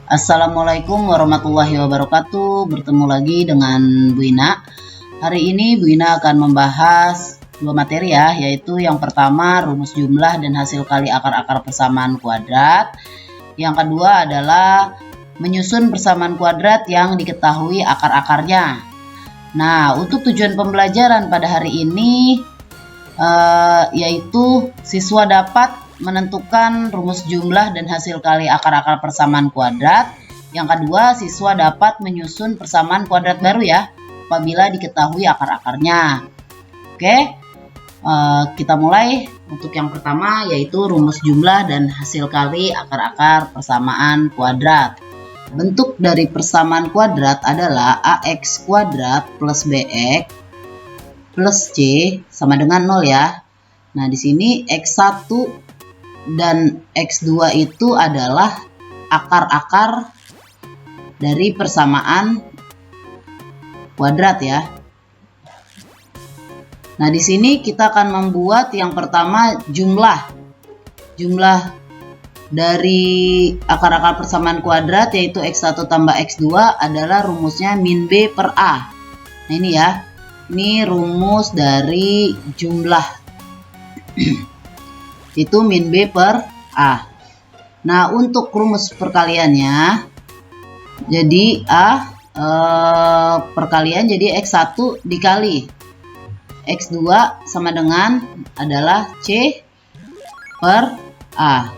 Assalamualaikum warahmatullahi wabarakatuh. Bertemu lagi dengan Bu Ina. Hari ini Bu Ina akan membahas dua materi ya, yaitu yang pertama rumus jumlah dan hasil kali akar-akar persamaan kuadrat. Yang kedua adalah menyusun persamaan kuadrat yang diketahui akar-akarnya. Nah, untuk tujuan pembelajaran pada hari ini yaitu siswa dapat menentukan rumus jumlah dan hasil kali akar-akar persamaan kuadrat. Yang kedua, siswa dapat menyusun persamaan kuadrat baru ya, apabila diketahui akar-akarnya. Oke, kita mulai. Untuk yang pertama yaitu rumus jumlah dan hasil kali akar-akar persamaan kuadrat. Bentuk dari persamaan kuadrat adalah ax kuadrat plus bx plus c sama dengan 0 ya. Nah, di sini x1 dan x2 itu adalah akar-akar dari persamaan kuadrat ya. Nah, di sini kita akan membuat yang pertama jumlah dari akar-akar persamaan kuadrat, yaitu x1 tambah x2 adalah rumusnya min b per a. Nah, ini ya, ini rumus dari jumlah itu min b per a. Nah, untuk rumus perkaliannya, jadi a perkalian jadi x1 dikali x2 sama dengan adalah c per a.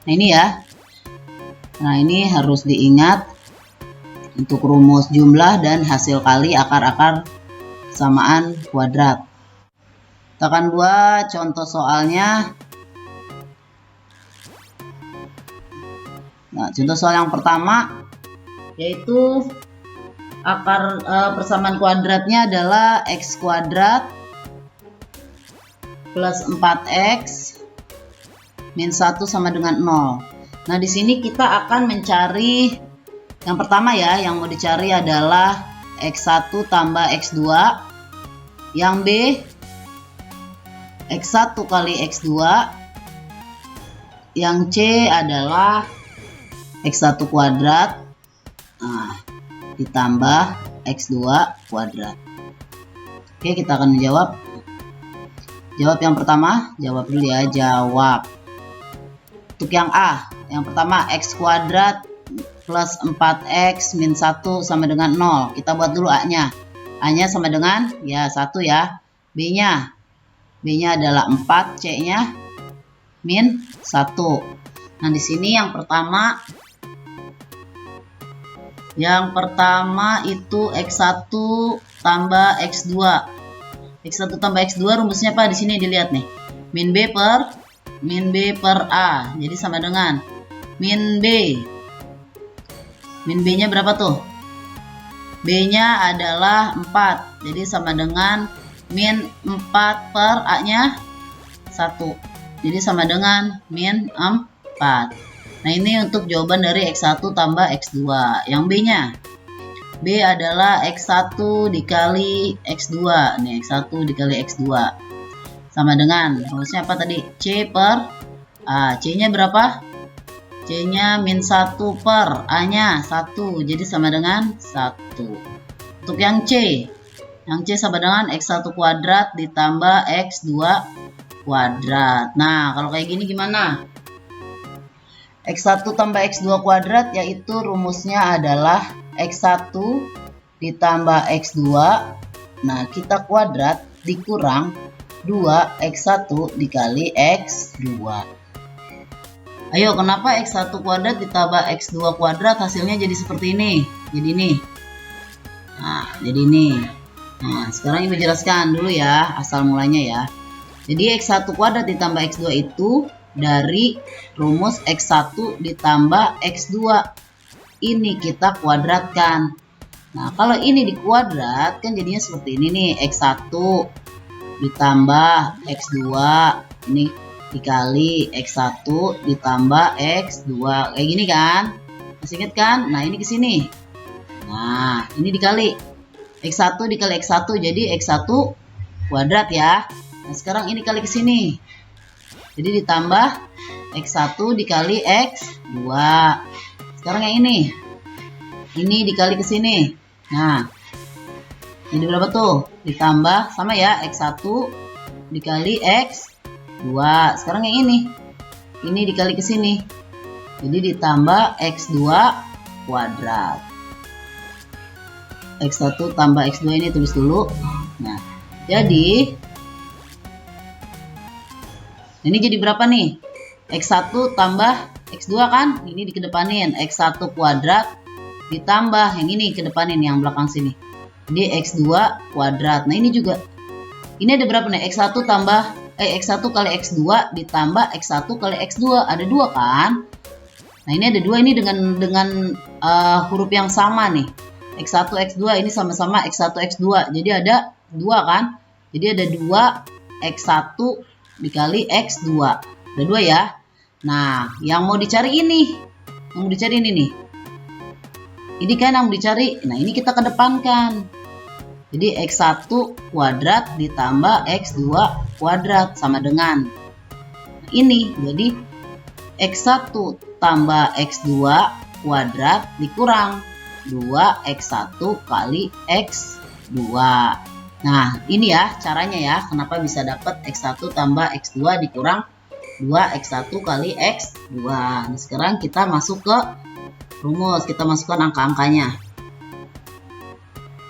Nah, ini ya. Nah, ini harus diingat untuk rumus jumlah dan hasil kali akar-akar persamaan kuadrat. Kita akan buat contoh soalnya. Nah, contoh soal yang pertama yaitu akar persamaan kuadratnya adalah x kuadrat plus 4x min 1 sama dengan 0. Nah, di sini kita akan mencari yang pertama ya, yang mau dicari adalah x1 tambah x2, yang b x1 kali x2, yang c adalah x1 kuadrat ditambah x2 kuadrat. Oke, kita akan menjawab. Jawab yang pertama, jawab dulu ya, jawab. Untuk yang A, yang pertama x kuadrat plus 4x min 1 sama dengan 0. Kita buat dulu A-nya. A-nya sama dengan ya 1 ya. B-nya adalah 4, C-nya min 1. Nah, di sini yang pertama itu x1 tambah x2. X1 tambah x2 rumusnya apa? Di sini dilihat nih. Min b per a. Jadi sama dengan min b. Min b-nya berapa tuh? B-nya adalah 4. Jadi sama dengan min 4 per a-nya 1. Jadi sama dengan min 4. Nah, ini untuk jawaban dari x1 tambah x2. Yang B-nya, B adalah x1 dikali x2. Nih, x1 dikali x2 sama dengan rumusnya apa tadi? C per A. C-nya berapa? C-nya min 1 per A-nya 1. Jadi sama dengan 1. Untuk yang C sama dengan x1 kuadrat ditambah x2 kuadrat. Nah, kalau kayak gini gimana? X1 tambah X2 kuadrat yaitu rumusnya adalah X1 ditambah X2. Nah, kita kuadrat dikurang 2X1 dikali X2. Ayo, kenapa X1 kuadrat ditambah X2 kuadrat hasilnya jadi seperti ini? Jadi ini. Nah, jadi ini. Nah, sekarang Ibu jelaskan dulu ya asal mulanya ya. Jadi X1 kuadrat ditambah X2 itu dari rumus X1 ditambah X2. Ini kita kuadratkan. Nah, kalau ini dikuadrat kan jadinya seperti ini nih. X1 ditambah X2. Ini dikali X1 ditambah X2. Kayak gini kan? Masih ingat kan? Nah, ini ke sini. Nah, ini dikali X1 dikali X1. Jadi X1 kuadrat ya. Nah, sekarang ini kali ke sini. Jadi ditambah X1 dikali X2. Sekarang yang ini dikali ke sini. Nah, jadi berapa tuh? Ditambah sama ya, X1 dikali X2. Sekarang yang ini dikali ke sini. Jadi ditambah X2 kuadrat. X1 tambah X2 ini tulis dulu. Nah, jadi ini jadi berapa nih? X1 tambah X2 kan? Ini dikedepanin. X1 kuadrat ditambah yang ini kedepanin yang belakang sini. Jadi X2 kuadrat. Nah, ini juga. Ini ada berapa nih? X1 tambah X1 kali X2 ditambah X1 kali X2. Ada 2 kan? Nah, ini ada 2 ini dengan huruf yang sama nih. X1 X2 ini sama-sama X1 X2. Jadi ada 2 kan? Jadi ada 2 X1 dikali X2. Ada 2 ya. Nah, yang mau dicari ini. Yang mau dicari ini nih. Ini kan yang mau dicari. Nah, ini kita kedepankan. Jadi X1 kuadrat ditambah X2 kuadrat sama dengan ini. Jadi X1 tambah X2 kuadrat dikurang 2X1 kali X2. Nah, ini ya caranya ya. Kenapa bisa dapat X1 tambah X2 dikurang 2X1 kali X2. Nah, sekarang kita masuk ke rumus. Kita masukkan angka-angkanya.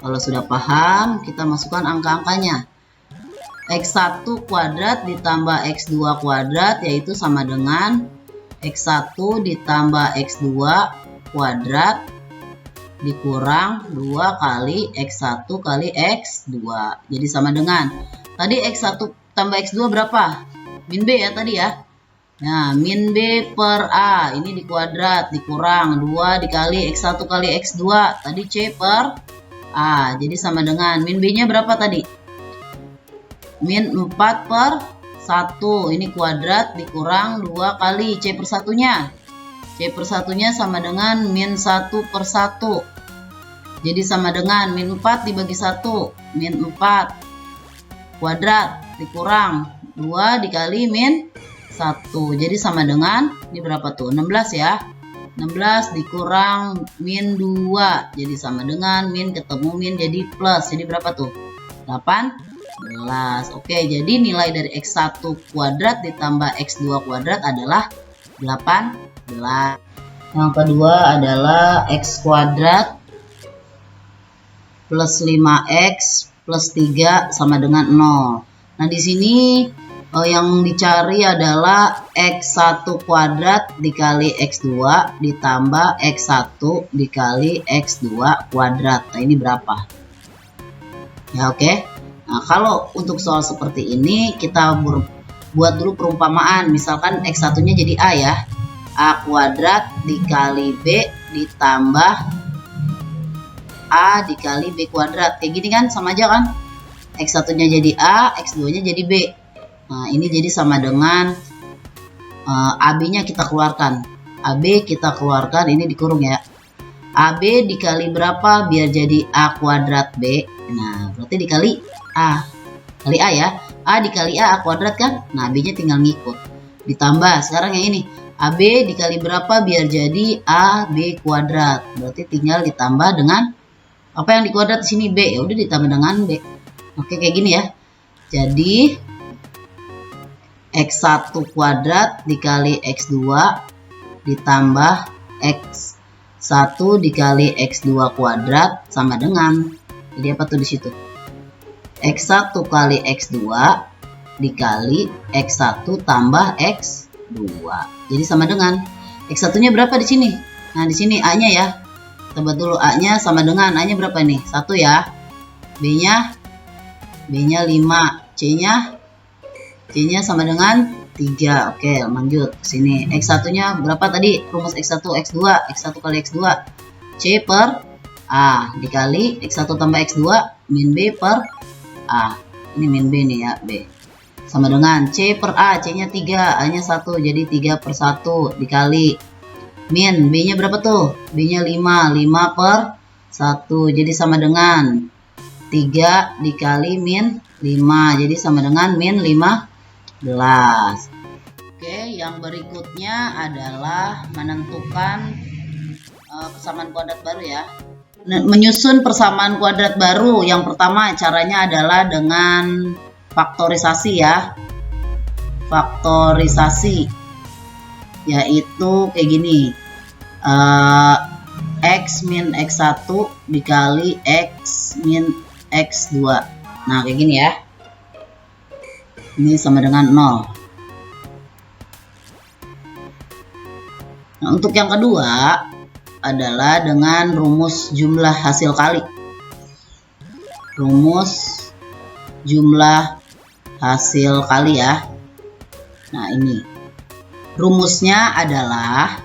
Kalau sudah paham, kita masukkan angka-angkanya. X1 kuadrat ditambah X2 kuadrat yaitu sama dengan X1 ditambah X2 kuadrat dikurang 2 kali X1 kali X2. Jadi sama dengan tadi X1 tambah X2 berapa? Min B ya tadi ya. Nah, min B per A ini dikuadrat dikurang 2 dikali X1 kali X2. Tadi C per A. Jadi sama dengan min B-nya berapa tadi? Min 4 per 1. Ini kuadrat dikurang 2 kali C per satunya. C per satunya sama dengan min 1 per 1. Jadi sama dengan min 4 dibagi 1. Min 4 kuadrat dikurang 2 dikali min 1. Jadi sama dengan, ini berapa tuh? 16 ya. 16 dikurang min 2. Jadi sama dengan min ketemu min jadi plus. Jadi berapa tuh? 18. Oke, jadi nilai dari X1 kuadrat ditambah X2 kuadrat adalah 18. Yang kedua adalah X kuadrat plus 5X plus 3 sama dengan 0. Nah, di sini yang dicari adalah X1 kuadrat dikali X2 ditambah X1 dikali X2 kuadrat. Nah, ini berapa? Ya, oke. Nah, kalau untuk soal seperti ini kita buat dulu perumpamaan. Misalkan X1-nya jadi A ya. A kuadrat dikali B ditambah A dikali B kuadrat. Kayak gini kan sama aja kan? X1-nya jadi A, X2-nya jadi B. Nah, ini jadi sama dengan AB-nya kita keluarkan. AB kita keluarkan, ini dikurung ya. AB dikali berapa biar jadi A kuadrat B? Nah, berarti dikali A. Kali A ya. A dikali A kuadrat kan? Nah, B-nya tinggal ngikut. Ditambah, sekarang yang ini. AB dikali berapa biar jadi A B kuadrat? Berarti tinggal ditambah dengan apa yang dikuadrat di sini B. Ya udah ditambah dengan B. Oke, kayak gini ya. Jadi X1 kuadrat dikali X2 ditambah X1 dikali X2 kuadrat sama dengan, jadi apa tuh di situ? X1 kali X2 dikali X1 tambah X2. Jadi sama dengan X1-nya berapa di sini? Nah, di sini A-nya ya. Kita buat dulu A-nya sama dengan A-nya berapa nih? 1 ya. B-nya 5, C-nya sama dengan 3. Oke, lanjut ke sini. X1-nya berapa tadi? Rumus X1 X2, X1 kali X2. C per A dikali X1 tambah X2 min B per A. Ini min B nih ya, B. Sama dengan C per A, C-nya 3, A-nya 1, jadi 3 per 1 dikali min B-nya berapa tuh? B-nya 5 per 1, jadi sama dengan 3 dikali min 5, jadi sama dengan min 15. Oke, yang berikutnya adalah menentukan persamaan kuadrat baru ya. Menyusun persamaan kuadrat baru, yang pertama caranya adalah dengan faktorisasi ya. Faktorisasi yaitu kayak gini, x min x1 dikali x min x2. Nah kayak gini ya, ini sama dengan 0. Nah untuk yang kedua adalah dengan rumus jumlah hasil kali. Rumus jumlah hasil kali ya. Nah ini rumusnya adalah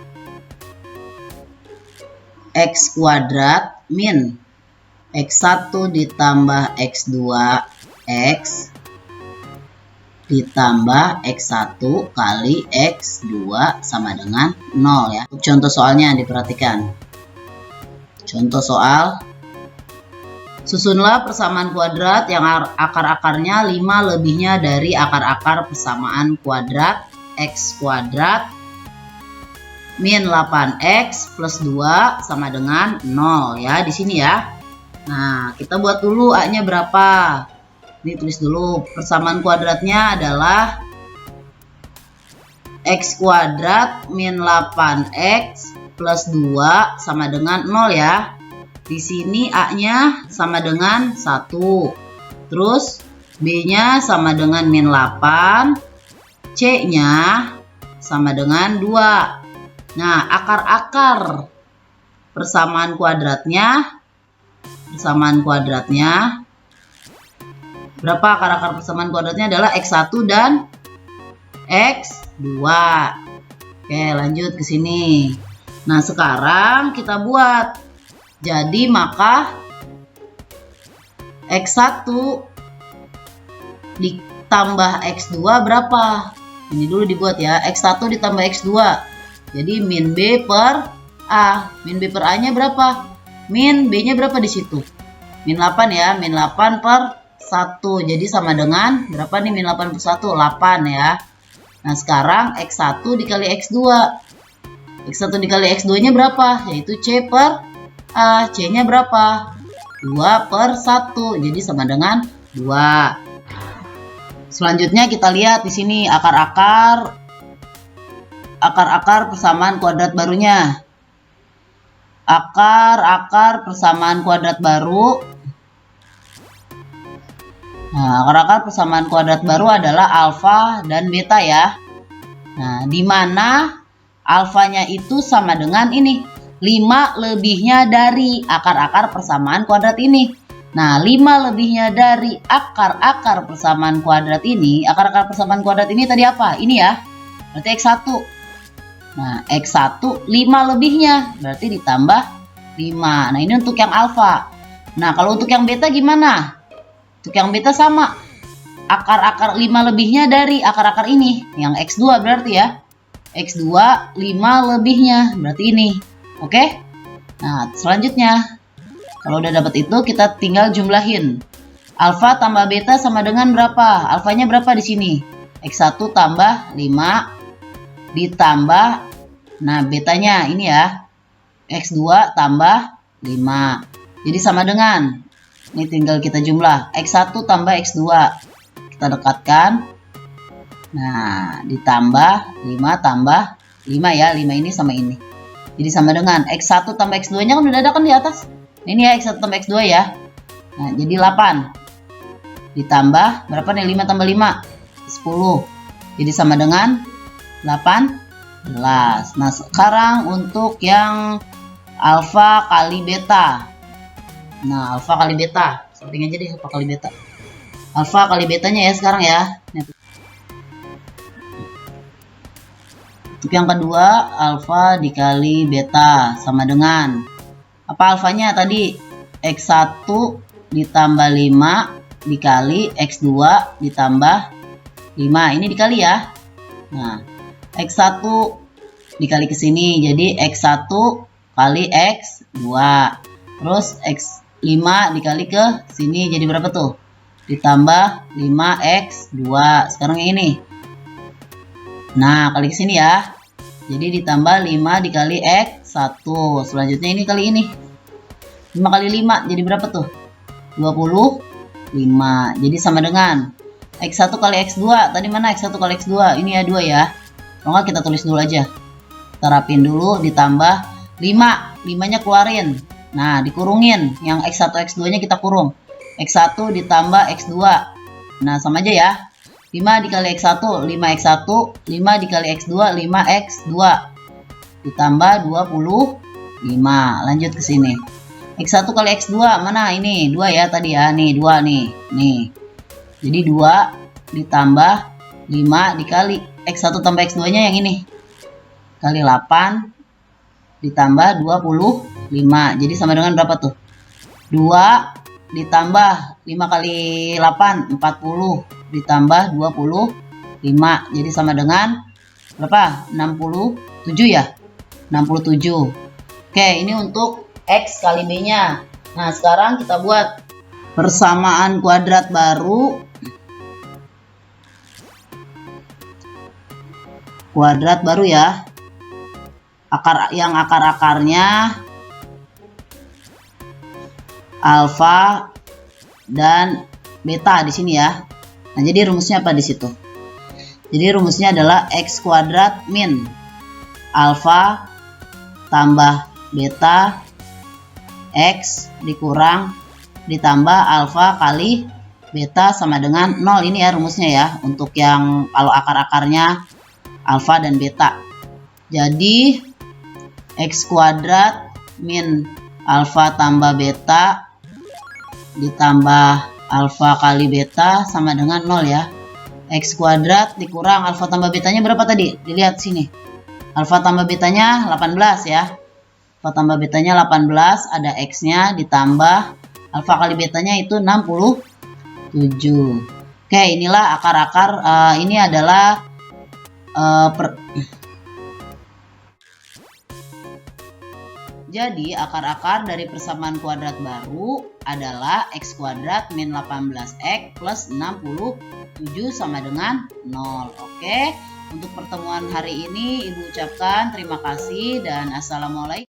x kuadrat min x1 ditambah x2 x ditambah x1 kali x2 sama dengan 0 ya. Contoh soalnya diperhatikan. Contoh soal, susunlah persamaan kuadrat yang akar-akarnya 5 lebihnya dari akar-akar persamaan kuadrat x kuadrat min 8x plus 2 sama dengan 0 ya di sini ya. Nah, kita buat dulu A-nya berapa. Ini tulis dulu, persamaan kuadratnya adalah x kuadrat min 8x plus 2 sama dengan 0 ya. Di sini A-nya sama dengan 1. Terus B-nya sama dengan min 8, C-nya sama dengan 2. Nah, akar-akar persamaan kuadratnya berapa? Akar-akar persamaan kuadratnya adalah x1 dan x2. Oke, lanjut ke sini. Nah, sekarang kita buat. Jadi maka x1 ditambah x2 berapa? Ini dulu dibuat ya. x1 ditambah x2. Jadi min b per a. Min b per a-nya berapa? Min b-nya berapa di situ? Min 8 ya. Min 8 per 1. Jadi sama dengan berapa nih min 8 per 1? 8 ya. Nah sekarang x1 dikali x2. x1 dikali x2 nya berapa? Yaitu c per a. C nya berapa? 2 per 1. Jadi sama dengan 2. Selanjutnya kita lihat di sini akar-akar persamaan kuadrat barunya. Akar-akar persamaan kuadrat baru. Nah, akar-akar persamaan kuadrat baru adalah alfa dan beta ya. Nah, di mana alfanya itu sama dengan ini, 5 lebihnya dari akar-akar persamaan kuadrat ini. Nah, 5 lebihnya dari akar-akar persamaan kuadrat ini. Akar-akar persamaan kuadrat ini tadi apa? Ini ya. Berarti x1. Nah, x1 5 lebihnya. Berarti ditambah 5. Nah, ini untuk yang alfa. Nah, kalau untuk yang beta gimana? Untuk yang beta sama. Akar-akar 5 lebihnya dari akar-akar ini. Yang x2 berarti ya. x2 5 lebihnya. Berarti ini. Oke? Nah, selanjutnya. Kalau udah dapat itu, kita tinggal jumlahin. Alfa tambah beta sama dengan berapa? Alfanya berapa di sini? X1 tambah 5 ditambah, nah betanya ini ya, X2 tambah 5. Jadi sama dengan, ini tinggal kita jumlah. X1 tambah X2. Kita dekatkan. Nah, ditambah 5 tambah 5 ya. 5 ini sama ini. Jadi sama dengan X1 tambah X2-nya kan udah ada kan di atas. Ini ya X1 tambah X2 ya. Nah, jadi 8. Ditambah berapa nih? 5 tambah 5? 10. Jadi sama dengan 18. Nah, sekarang untuk yang alfa kali beta. Nah, alfa kali beta. Setting aja deh alfa kali beta. Alfa kali betanya ya sekarang ya. Untuk yang kedua, alfa dikali beta sama dengan apa alfanya tadi? X1 ditambah 5 dikali X2 ditambah 5. Ini dikali ya. Nah, X1 dikali ke sini. Jadi X1 kali X2. Terus X5 dikali ke sini. Jadi berapa tuh? Ditambah 5X2. Sekarang yang ini. Nah, kali ke sini ya. Jadi ditambah 5 dikali X1. Selanjutnya ini kali ini. 5 kali 5 jadi berapa tuh? 25. Jadi sama dengan X1 kali X2. Tadi mana X1 kali X2? Ini ya 2 ya. Kalau nggak kita tulis dulu aja. Kita rapin dulu ditambah 5. 5-nya keluarin. Nah, dikurungin. Yang X1 X2-nya kita kurung. X1 ditambah X2. Nah, sama aja ya. 5 dikali X1, 5X1, 5 dikali X2, 5X2. Ditambah 25. Lanjut ke sini. X1 kali X2, mana ini? 2 ya tadi ya. Nih, 2 nih. Nih. Jadi 2 ditambah 5 dikali X1 tambah X2-nya yang ini. Kali 8 ditambah 25. Jadi sama dengan berapa tuh? 2 ditambah 5 kali 8, 40. Ditambah 25. Jadi sama dengan berapa? 67 ya? 67. Oke, ini untuk X kali B-nya. Nah, sekarang kita buat persamaan kuadrat baru. Kuadrat baru ya. Akar-akarnya alfa dan beta di sini ya. Nah, jadi rumusnya apa di situ? Jadi rumusnya adalah X kuadrat min alfa tambah beta X dikurang ditambah alfa kali beta sama dengan 0. Ini ya rumusnya ya. Untuk yang kalau akar-akarnya alfa dan beta. Jadi X kuadrat min alfa tambah beta ditambah alfa kali beta sama dengan 0 ya. X kuadrat dikurang alfa tambah betanya berapa tadi? Dilihat sini. Alfa tambah betanya 18 ya. Alfa tambah betanya 18, ada X-nya ditambah alfa kali betanya itu 67. Oke, inilah akar-akar. Ini adalah Jadi akar-akar dari persamaan kuadrat baru adalah X kuadrat min 18X plus 67 sama dengan 0. Oke, untuk pertemuan hari ini Ibu ucapkan terima kasih dan assalamualaikum.